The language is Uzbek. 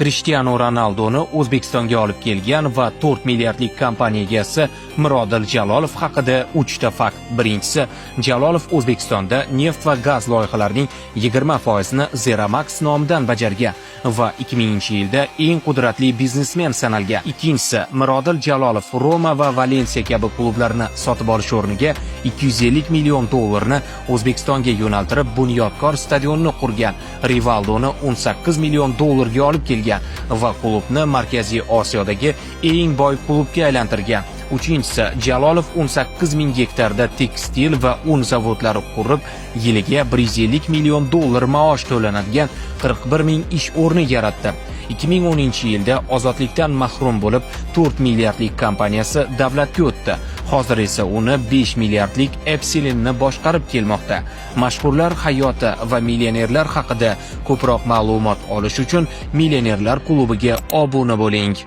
Krishtianu Ronaldoni O'zbekistonga olib kelgan va 4 milliardlik kompaniya egasi Mirodil Jalolov haqida 3 ta fakt. Birinchisi, Jalolov O'zbekistonda neft va gaz loyihalarining 20%ni Zeramax nomidan bajargan va 2000-yilda eng qudratli biznesmen sanalgan. Ikkinchisi, Mirodil Jalolov Roma va Valensiya kabi klublarni sotib olish o'rniga 250 million dollarni O'zbekistonga yo'naltirib, bunyodkor stadionni qurgan. Rivaldoni 18 million dollarga olib kelgan va klubni Markaziy Osiyodagi eng boy klubga aylantirgan. Uchinchisi, Jalolov 18 ming gektarda tekstil va un zavodlari qurib, yiliga 150 million dollar maosh to'lanadigan 41 ming ish o'rni yaratdi. 2010-yilda ozodlikdan mahrum bo'lib, 4 milliardlik kompaniyasi davlatga o'tdi. Hozir esa uni 5 milliardlik Epsilon'ni boshqarib kelmoqda. Mashhurlar hayoti va millionerlar haqida ko'proq ma'lumot olish uchun Millionerlar klubiga obuna bo'ling.